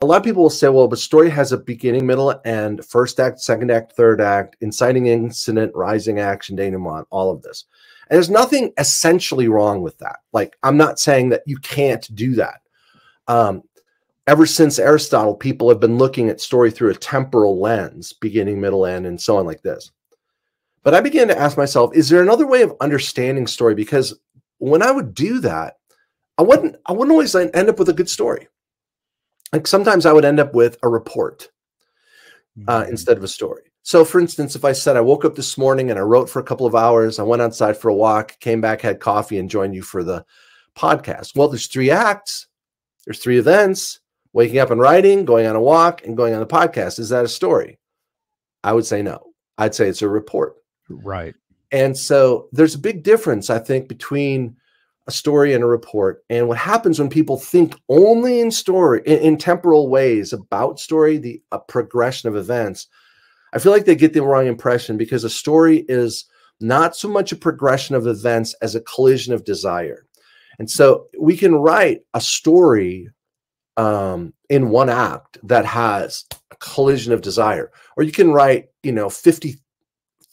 a lot of people will say, well, but story has a beginning, middle, and first act, second act, third act, inciting incident, rising action, denouement, all of this. And there's nothing essentially wrong with that. Like, I'm not saying that you can't do that. Ever since Aristotle, people have been looking at story through a temporal lens, beginning, middle, end, and so on like this. But I began to ask myself, is there another way of understanding story? Because when I would do that, I wouldn't always end up with a good story. Like sometimes I would end up with a report instead of a story. So for instance, if I said I woke up this morning and I wrote for a couple of hours, I went outside for a walk, came back, had coffee, and joined you for the podcast. Well, there's 3 acts. There's 3 events: waking up and writing, going on a walk, and going on the podcast. Is that a story? I would say no. I'd say it's a report. Right. And so there's a big difference, I think, between a story and a report. And what happens when people think only in story, in temporal ways about story, a progression of events, I feel like they get the wrong impression, because a story is not so much a progression of events as a collision of desire. And so we can write a story in one act that has a collision of desire, or you can write, 50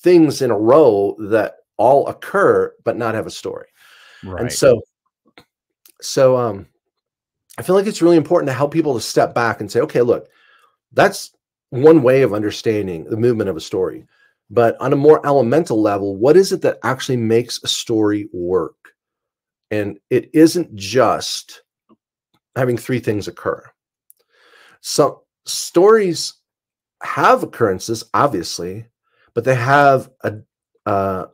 things in a row that all occur but not have a story. Right. And so I feel like it's really important to help people to step back and say, okay, look, that's one way of understanding the movement of a story. But on a more elemental level, what is it that actually makes a story work? And it isn't just having 3 things occur. So stories have occurrences, obviously, but they have a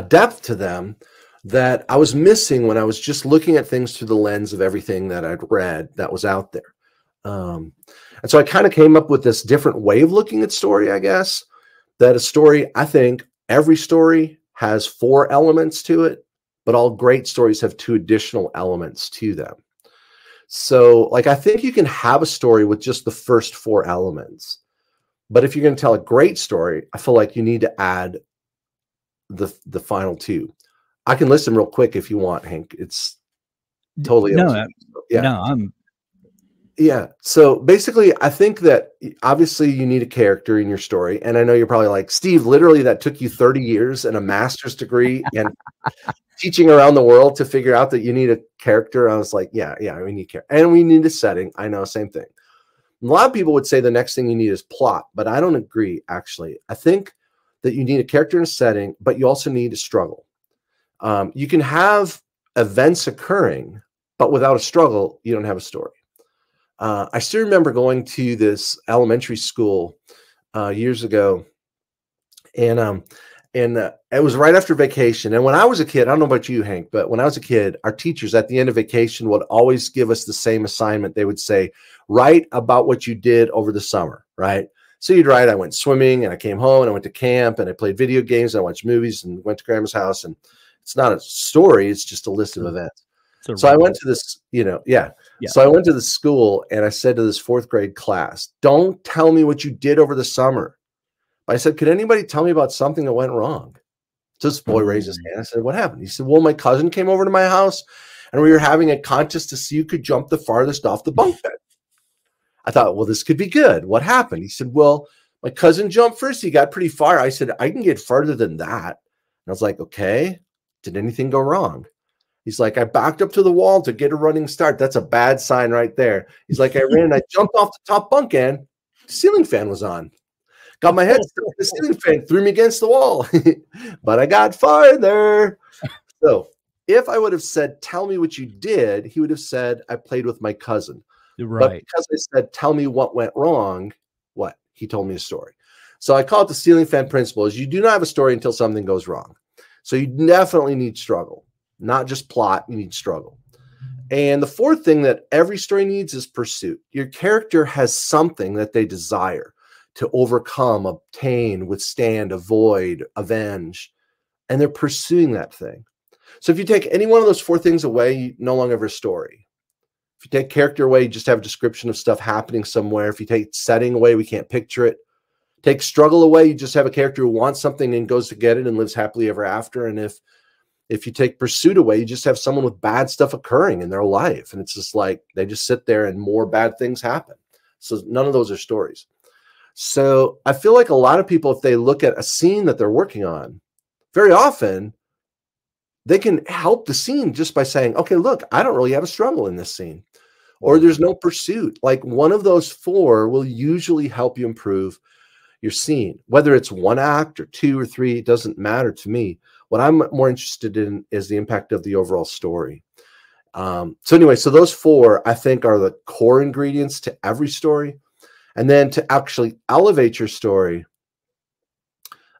depth to them that I was missing when I was just looking at things through the lens of everything that I'd read that was out there. And so I kind of came up with this different way of looking at story, I guess, that a story, I think every story has 4 elements to it, but all great stories have 2 additional elements to them. So like, I think you can have a story with just the first 4 elements, but if you're going to tell a great story, I feel like you need to add the final 2. I can list them real quick if you want, Hank. It's totally up to you. Yeah. No, yeah. So basically, I think that obviously you need a character in your story. And I know you're probably like, Steve, literally that took you 30 years and a master's degree and teaching around the world to figure out that you need a character. I was like, yeah, we need character. And we need a setting. I know, same thing. A lot of people would say the next thing you need is plot, but I don't agree, actually. I think that you need a character and a setting, but you also need a struggle. You can have events occurring, but without a struggle, you don't have a story. I still remember going to this elementary school years ago, and it was right after vacation. And when I was a kid, I don't know about you, Hank, but when I was a kid, our teachers at the end of vacation would always give us the same assignment. They would say, write about what you did over the summer, right? So you'd write, I went swimming and I came home and I went to camp and I played video games and I watched movies and went to grandma's house. And it's not a story, it's just a list of events. So I went to this, So I went to the school and I said to this 4th grade class, don't tell me what you did over the summer. I said, could anybody tell me about something that went wrong? So this boy raised his hand. I said, what happened? He said, well, my cousin came over to my house and we were having a contest to see who could jump the farthest off the bunk bed. I thought, well, this could be good. What happened? He said, well, my cousin jumped first. He got pretty far. I said, I can get farther than that. And I was like, okay, did anything go wrong? He's like, I backed up to the wall to get a running start. That's a bad sign right there. He's like, I ran and I jumped off the top bunk end. The ceiling fan was on. Got my head stuck in the ceiling fan, threw me against the wall. But I got farther. So if I would have said, tell me what you did, he would have said, I played with my cousin. Right. But because I said, tell me what went wrong, what? He told me a story. So I call it the ceiling fan principle. Is you do not have a story until something goes wrong. So you definitely need struggle, not just plot. You need struggle. And the 4th thing that every story needs is pursuit. Your character has something that they desire to overcome, obtain, withstand, avoid, avenge, and they're pursuing that thing. So if you take any one of those 4 things away, you no longer have a story. If you take character away, you just have a description of stuff happening somewhere. If you take setting away, we can't picture it. Take struggle away, you just have a character who wants something and goes to get it and lives happily ever after. And if you take pursuit away, you just have someone with bad stuff occurring in their life. And it's just like they just sit there and more bad things happen. So none of those are stories. So I feel like a lot of people, if they look at a scene that they're working on, very often they can help the scene just by saying, okay, look, I don't really have a struggle in this scene, or there's no pursuit. Like one of those four will usually help you improve your scene, whether it's one act or two or three, it doesn't matter to me. What I'm more interested in is the impact of the overall story. So anyway, so those four, I think, are the core ingredients to every story. And then to actually elevate your story,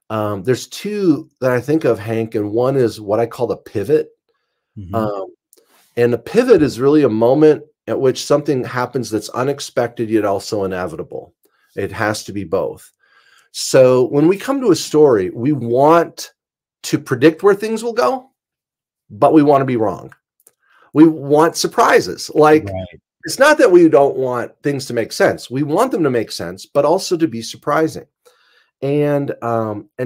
there's two that I think of, Hank, and one is what I call the pivot. And the pivot is really a moment at which something happens that's unexpected yet also inevitable. It has to be both. So when we come to a story, we want to predict where things will go, but we want to be wrong. We want surprises. Like, it's not that we don't want things to make sense. We want them to make sense, but also to be surprising. And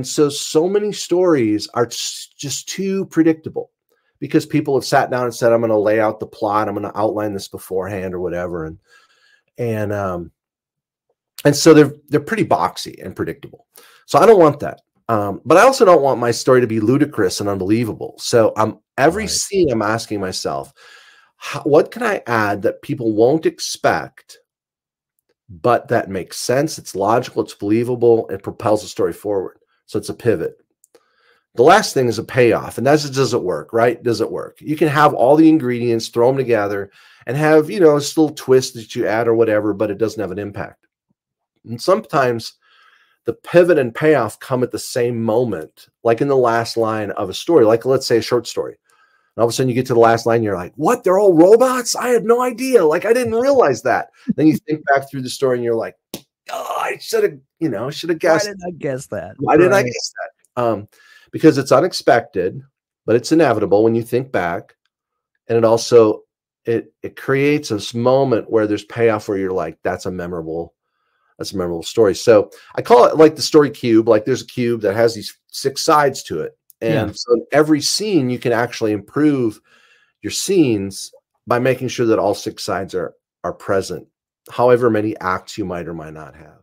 so many stories are just too predictable because people have sat down and said, I'm going to lay out the plot. I'm going to outline this beforehand or whatever. And so they're pretty boxy and predictable. So I don't want that. But I also don't want my story to be ludicrous and unbelievable. So every scene I'm asking myself, what can I add that people won't expect, but that makes sense? It's logical, it's believable, it propels the story forward. So it's a pivot. The last thing is a payoff, and that's, does it work, right? Does it work? You can have all the ingredients, throw them together, and have, you know, this little twist that you add or whatever, but it doesn't have an impact. And sometimes the pivot and payoff come at the same moment, like in the last line of a story, like let's say a short story. And all of a sudden you get to the last line, you're like, what? They're all robots? I had no idea. Like, I didn't realize that. Then you think back through the story and you're like, oh, I should have, you know, should have guessed. Why didn't I guess that? Why didn't I guess that? Because it's unexpected, but it's inevitable when you think back. And it also, it creates this moment where there's payoff where you're like, that's a memorable story. So I call it like the story cube. Like there's a cube that has these 6 sides to it. And so in every scene, you can actually improve your scenes by making sure that all 6 sides are present, however many acts you might or might not have.